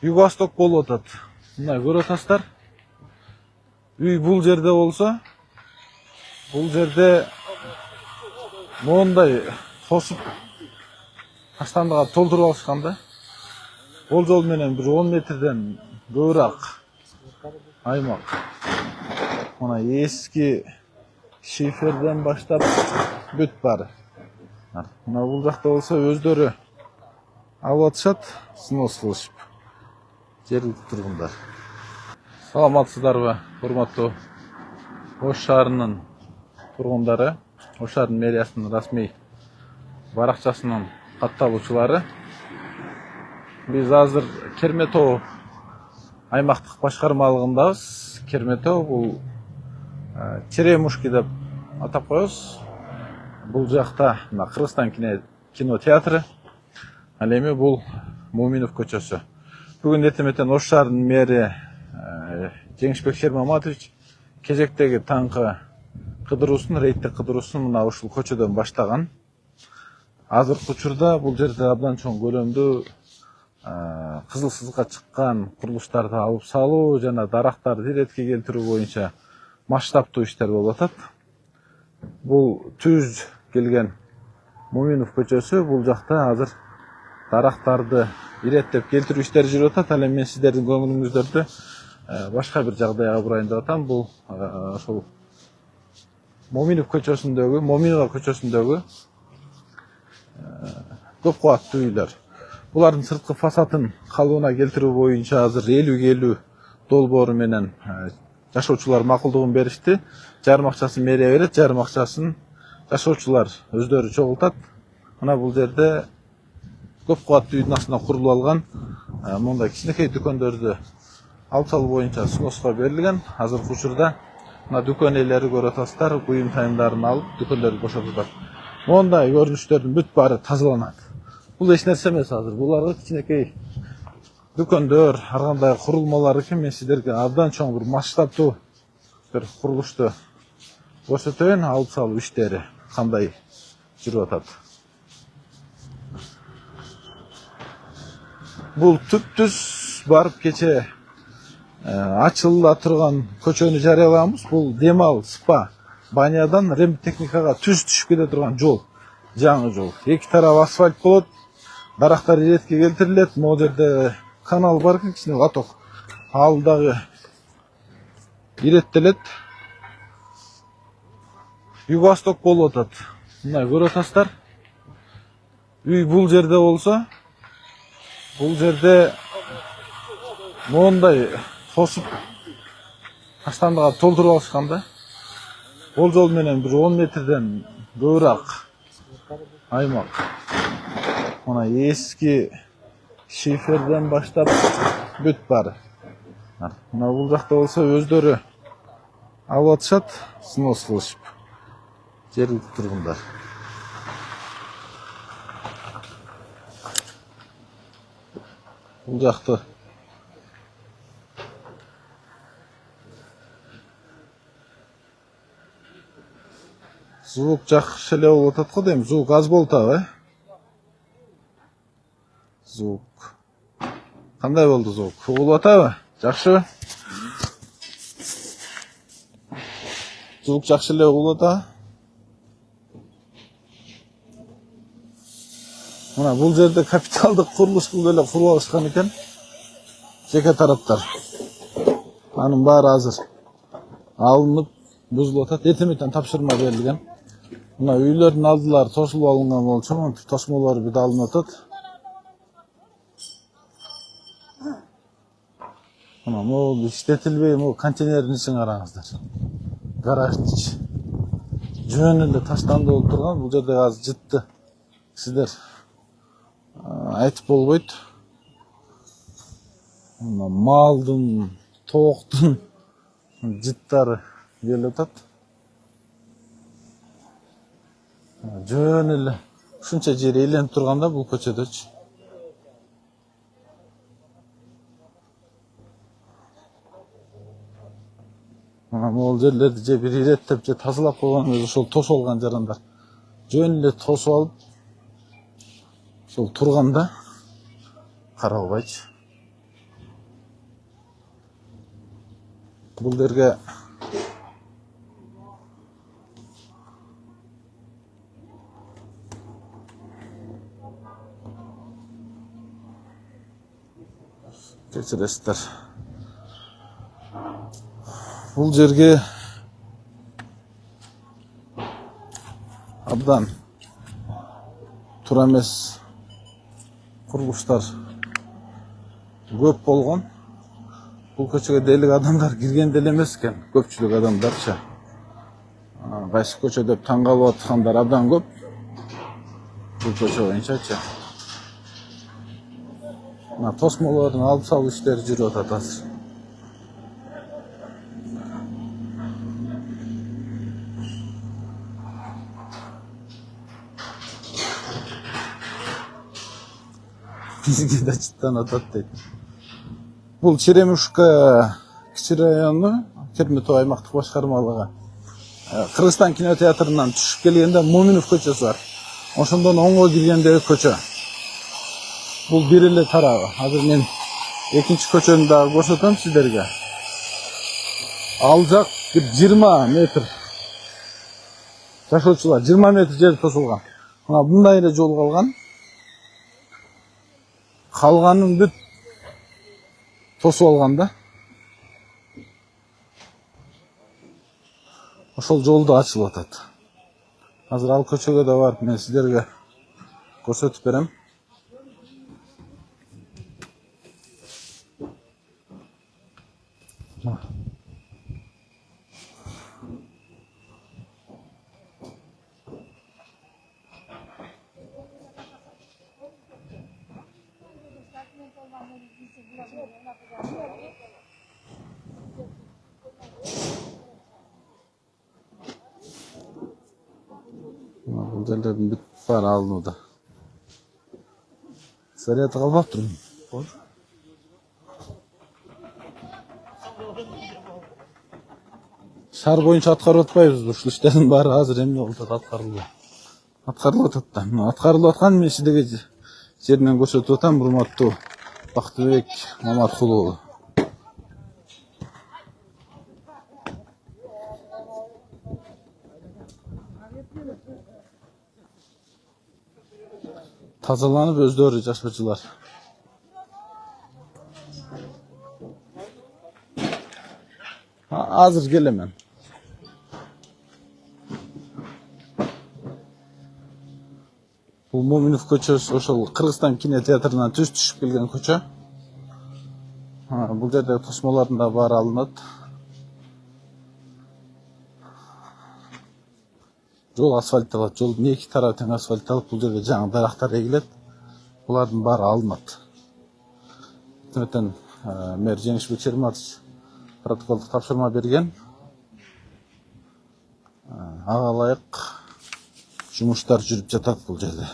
Юго-восток болуп атат. Мына көрүп атасыздар. Үй бул жерде болсо, бул жерде мондай тосуп таштандыга толтуруп алышкан да. Ол жол менен bir 10 метрден көбүрөөк аймак. Мына эски шиферден баштап бүт бары. Мына бул жакта болсо өздөрү алып атышат, снос кылышып. Жергиликтүү тургундар. Саламатсыздарбы, урматтуу Ош шаарынын тургундары, Ош шаарынын мэриясынын расмий баракчасынын катталуучулары. Биз азыр Керметау аймактык башкармалыгындабыз. Керметау бул Черемушки деп атап коебуз. Бул жакта Кыргызстан кинотеатры. Ал эми бул Муминов көчөсү. Бүгүн эртең Ош шаарынын мэри Жеңишбек Шермаматович кезектеги таңкы кыдыруусун, рейдтик кыдыруусун мына ушул көчөдөн баштаган. Азыркы учурда бул жерде абдан чоң көлөмдүү кызыл сызыкка чыккан курулуштарды алып салуу жана дарактарды иретке келтирүү боюнча масштабтуу иштер болуп атат. Бул түз келген Муминов көчөсү, бул жакта азыр дарактарды иреттеп келтирүү иштери жүрүп атат. Ал эми мен сиздердин көңүлүңүздөрдү башка бир жагдайга бурайын деп атам. Бул ошол Моминов көчөсүндөгү көп кубаттуу үйлөр. Булардын сырткы фасадын калыбына келтирүү боюнча азыр 50-50 долбоору менен жашоочулар макулдугун беришти. Жарым акчасын мэрия берет, жарым акчасын жашоочулар өздөрү чогултат. Мына бул жерде көп кубаттуу үйдүн астына курулуп алган мондай кичинекей дүкөндөрдү алып салуу боюнча сноска берилген. Азыркы учурда мына дүкөн ээлери көрүп атасыздар, буюм тайымдарын алып дүкөндөрдү бошотуп. Мондай көрүнүштөрдүн бүт баары тазаланат. Бул эч нерсе эмес азыр. Буларга кичинекей дүкөндөр, ар кандай курулмалар экен. Мен сиздерге абдан чоң бир масштабтуу бир курулушту көрсөтөйүн. Алып салуу иштери кандай жүрүп атат. Бул түп-түз барып кече ачылыла турган көчөнү жарыялаганбыз. Бул Демал спа банядан ремтехникага түз түшүп кете турган жол. Жаңы жол. Эки тарап асфальт болот. Дарактар иретке келтирилет. Могу жерде канал бар экен, кичине лоток. Ал дагы иреттелет. Юго-восток болуп атат. Мына көрүп атасыздар. Үй бул жерде болсо, бул жерде мондай тосуп таштандыга толтуруп алышкан да. Ол жол менен bir 10 метрден көбүрөөк аймак. Мына эски шиферден баштап бүт бары. Мына бул жакта болсо өздөрү алып атышат, снос кылышып. Жергиликтүү тургундар. Бул жакты звук жакшы эле болуп атат го дейм. Звук аз болуп атабы, Звук. Кандай болду звук? Болуп атабы? Жакшыбы? Звук жакшы эле болуп атабы? Мына бул жерде капиталдык курулуш кылып эле куруп алышкан экен. Жеке тараптар. Анын баары азыр алынып, бузулуп атат. Эртең тапшырма берилген. Мына үйлөрдүн алдылары тосулуп алынган болчу, тосмолор бүт алынып атат. Мына могу иштетилбей, могу контейнердин ичин караңыздар. Гараждын ичи. Жөн эле таштанды болуп турган. Бул жерде азыр жытты. Сиздер айтып болбойт. Мына малдын, тооктун жыттары келип атат. Жөн эле ушунча жери эйленип турганда бул көчөдөчү. Мына могул жерлерди же бир иреттеп, же тазалап койгон өзү ошол тосуп алган жарандар. Жөн эле тосуп алып, ошол турганда каралбайчы. Бул жерге кечиресиздер. Бул жерге абдан туура эмес курулуштар көп болгон. Бул көчөгө дейлик адамдар кирген деле эмес экен, көпчүлүк адамдарчы. Кайсы көчө деп таң калып аткандар абдан көп. Бул көчө боюнчачы. Тосмолордун алып салуу иштери жүрүп атат азыр. Бизге да чыттан атат дейт. Бул Черемушка кичи району Керметов аймактык башкармалыгы. Кыргызстан кинотеатрынан түшүп келгенде Моминов көчөсү бар. Ошондон оңго киргендеги көчө. Бул бир эле тарабы. Азыр мен экинчи көчөнү дагы көрсөтөм сиздерге. Ал жак 20 метр. Жашоочулар 20 метр жер тосулган. Мына мындай эле жол калган. Калганын бүт тосуп алган да. Ошол жолду ачылып атат. Азыр ал көчөгө да барып мен сиздерге көрсөтүп берем. Бул жерлердин бүт баары алынууда. Заряды калбап турбу? Шаар боюнча аткарып атпайбызбы? Ушул иштердин баары азыр эмне болуп атат, аткарылып атат да. Аткарылып аткан мен сиздерге жеринен көрсөтүп атам, урматтуу Бактыбек Маматкулу. Тазаланып өздөрү жашоочулар. Азыр келемен. Бул Моминов көчөсү, ошол Кыргызстан кинотеатрынан түшүп келген көчө. Бул жерде тосмолордун да баары алынат. Жол асфальтталат. Жолдун эки тарабы тең асфальтталып, бул жерге жаңы дарактар эгилет. Булардын баары алынат. Өкмөттөн мэр Жеңишбек Черматович протоколдук тапшырма берген. Ага ылайык жумуштар жүрүп жатат бул жерде.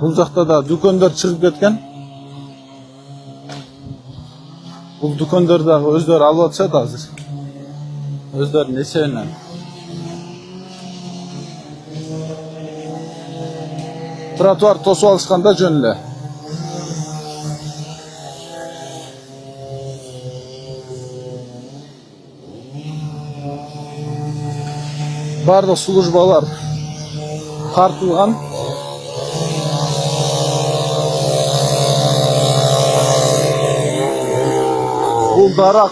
Бул жакта да дүкөндөр чыгып кеткен. Бул дүкөндөр дагы өздөрү алып атышат азыр. Өздөрүнүн эсебинен. Тротуар тосуп алышканда жөн эле. Бардык службалар тартылган. Бул дарак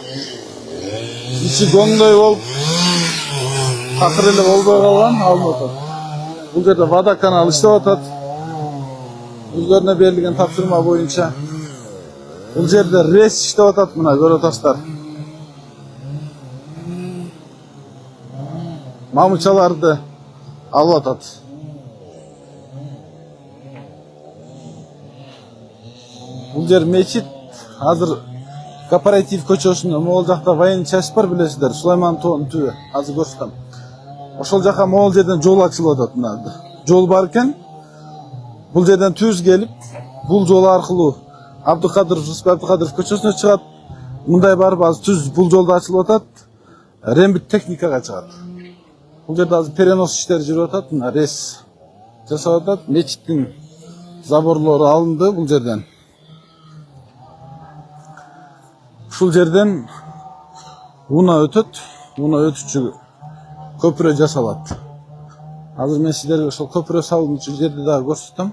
ичи гоңдой болуп, такыр эле болбой калган, алынып атат. Бул жерде водоканал иштеп атат. Өздөрүнө берилген тапшырма боюнча. Бул жерде РЭС иштеп атат, мына көрүп атасыздар. Мамычаларды алып атат. Бул жер мечит. Азыр Кооператив көчөсүндө могул жакта военный часть бар, билесиздер, Сулайман тоонун түбү. Азыр көрсөтөм. Ошол жака могул жерден жол ачылып атат. Мына жол бар экен. Бул жерден түз келип, бул жол аркылуу Абдыкадыров, Рыспек Абдыкадыров көчөсүнө чыгат. Мындай барып азыр түз бул жолдо ачылып атат. Рембит техникага чыгат. Бул жерде азыр перенос иштери жүрүп атат. Мына рес жасап атат. Мечиттин заборлору алынды бул жерден. Ушул жерден уна өтөт. Уна өтүчү көпүрө жасалат. Азыр мен сиздерге ошол көпүрө салынчу жерди дагы көрсөтөм.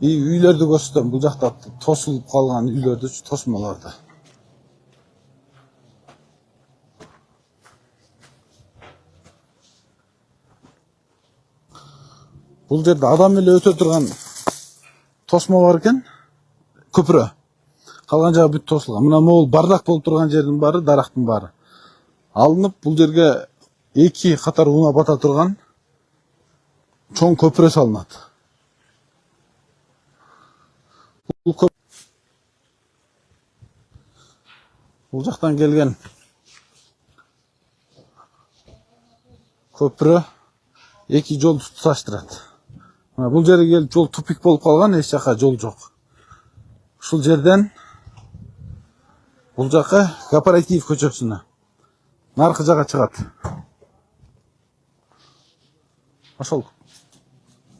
Үйлөрдү көрсөтөм. Бул жакта тосулуп калган үйлөрдү, тосмолорду. Бул жерде адам эле өтө турган тосмо бар экен. Көпүрө. Калган жагы бүт тосулган. Мына могул бардак болуп турган жердин баары, дарактын баары алынып, бул жерге 2 катар уна бата турган чоң көпүрө салынат. Бул жактан келген көпүрө 2 жолду туташтырат. Бул жерге келип жол тупик болуп калган, эч жака жол жок. Ушул жерден бул жака кооператив көчөсүнө наркы жака чыгат. Ошол.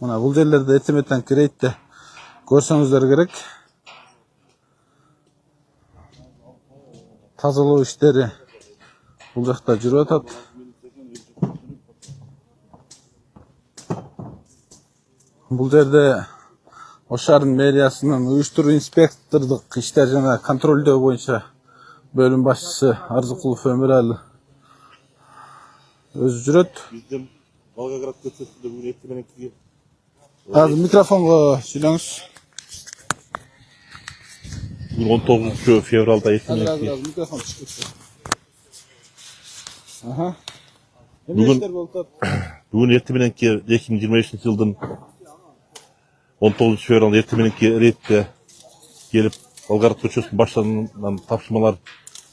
Мына бул жерлерде этеметтен рейдте көрсөңүздөр керек. Тазалоо иштери бул жакта жүрүп атат. Бул жерде Ош шаарынын мэриясынын уюштуруу инспектордук иштер жана контролдөө боюнча бөлүм башчысы Арзыкулов Өмүралы өзү жүрөт. Биздин Волгоград көчөсүндө бүгүн эртең менен кийин. Азыр микрофонго сүйлөңүз. Бүгүн 19 февралда эртең менен кийин. Микрофон чыгып кетти. Аха. Бүгүн эртең менен кийин 2025-жылдын 19 февралда эртең менен кийин рейдте келип Волгоград көчөсүнүн баштарынан тапшырмалар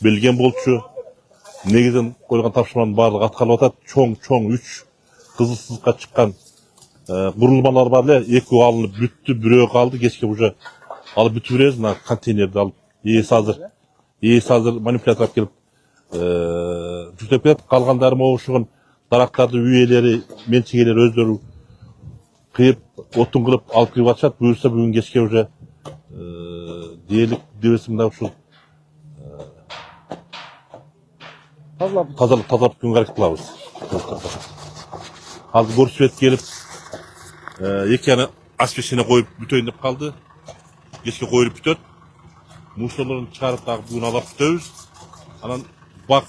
берилген болчу. Негизин койгон тапшырманын баардыгы аткарылып атат. Чоң 3 кызыл сызыкка чыккан курулмалар бар эле. 2 алынып бүттү, бирөө калды. Кечке уже алып бүтүп беребиз. Мына контейнерди алып ээси азыр манипулятор алып келип жүктөп кетет. Калгандары могушугун дарактарды үйелери, менчигелери өздөрү кыйып, отун кылып алып кирип атышат. Буюрса бүгүн кечке уже дээрлик дебесимде ушул тазалап күнгө аракет кылабыз. Азыр горсвет келип, 2 аны асбестине коюп бүтөйүн деп калды. Кечке коюлуп бүтөт. Мусорлорун чыгарып дагы бүгүн алып бүтөбүз. Анан бак,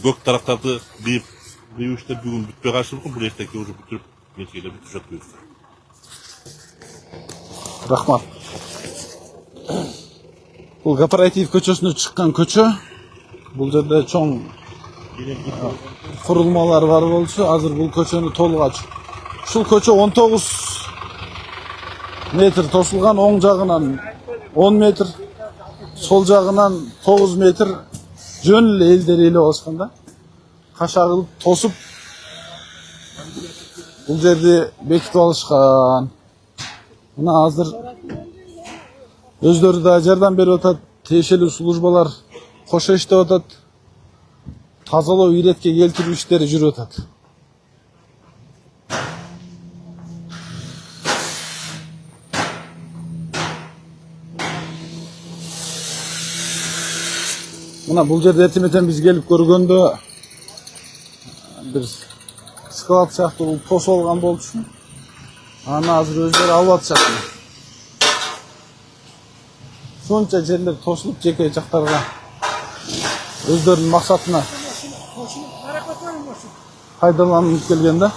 көк дарактарды бийиштер бүгүн бүтпөй калышы мүмкүн. Бул эртеңки уже бүтүрүп, менчигелер бүтүшөт буюрса. Рахмат. Бул кооператив көчөсүнө чыккан көчө. Бул жерде чоң курулмалар бар болчу. Азыр бул көчөнү толук ачып. Ушул көчө 19 метр тосулган, оң жагынан 10 метр, сол жагынан 9 метр жөн эле элдер эле басканда. Кашагылып тосуп бул жерди бекитип алышкан. Мына азыр өздөрү да жардам берип атат. Тиешелүү службалар кошо иштеп атат. Тазалоо, иретке келтирүү иштери жүрүп атат. Мына бул жерде эртең биз келип көргөндө бир склад сыяктуу тосуп алган болчу. Аны азыр өздөрү алып атышат. Сонча жерлер тосулуп жеке жактарга өздөрүнүн максатына пайдаланып келген да.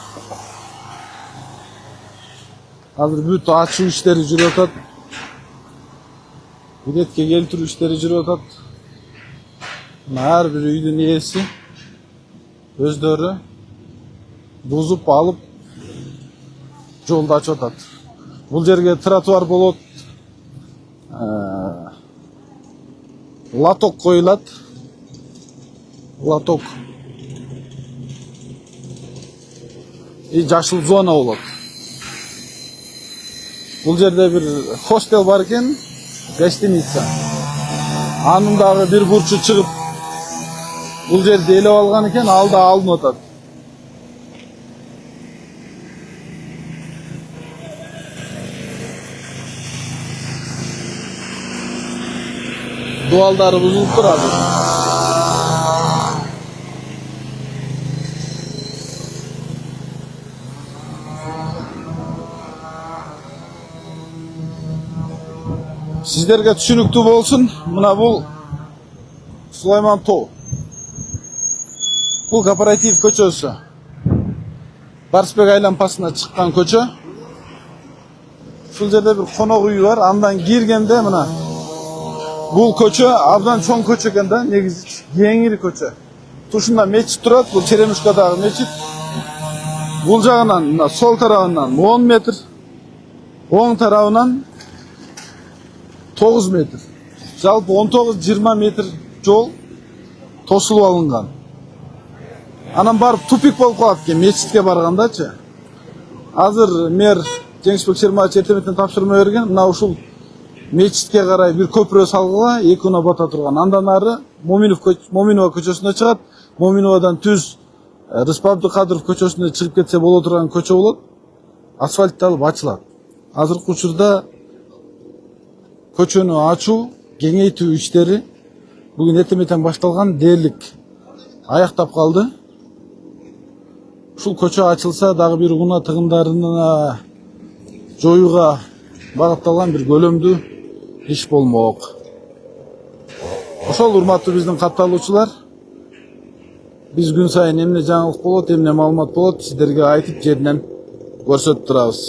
Азыр бүт ачуу иштери жүрүп атат. Иретке келтирүү иштери жүрүп атат. Ар бир үйдүн ээси өздөрү бузуп алып жолду ачып атат. Бул жерге тротуар болот. лоток коюлат. Лоток. И жашыл зона болот. Бул жерде бир хостел бар экен, гостиница. Анын дагы бир бурчу чыгып бул жерди ээлеп алган экен, ал да алынып атат. Дуалдары бузулуп турат. Сиздерге түшүнүктүү болсун, мына бул Сулайман Тоо. Бул кооператив көчөсү. Барысбек айлампасына чыккан көчө. Ушул жерде бир конок үй бар, андан киргенде мына бул көчө абдан чоң көчө экен да, негизи кеңири көчө. Тушунда мечит турат, бул Черемушкадагы мечит. Бул жагынан, мына сол тарабынан 10 метр, оң тарабынан 9 метр. Жалпы 19-20 метр жол тосулуп алынган. Анан барып тупик болуп калат экен мечитке баргандачы. Азыр мэр Жеңишбек Шерматович эртемектен тапшырма берген, мына ушул мечитке карай бир көпүрө салгыла, экуна бата турган. Андан ары Моминова көчөсүнө чыгат. Моминовадан түз Рыспай Абдыкадыров көчөсүнө чыгып кетсе боло турган көчө болот. Асфальтталып ачылат. Азыркы учурда көчөнү ачуу, кеңейтүү иштери бүгүн эртемектен башталган, дээрлик аяктап калды. Ушул көчө ачылса дагы бир унаа тыгындарына жоюуга багытталган бир көлөмдүү иш болмок. Ошол урматтуу биздин катталуучулар, биз күн сайын эмне жаңылык болот, эмне маалымат болот, сиздерге айтып жеринен көрсөтүп турабыз.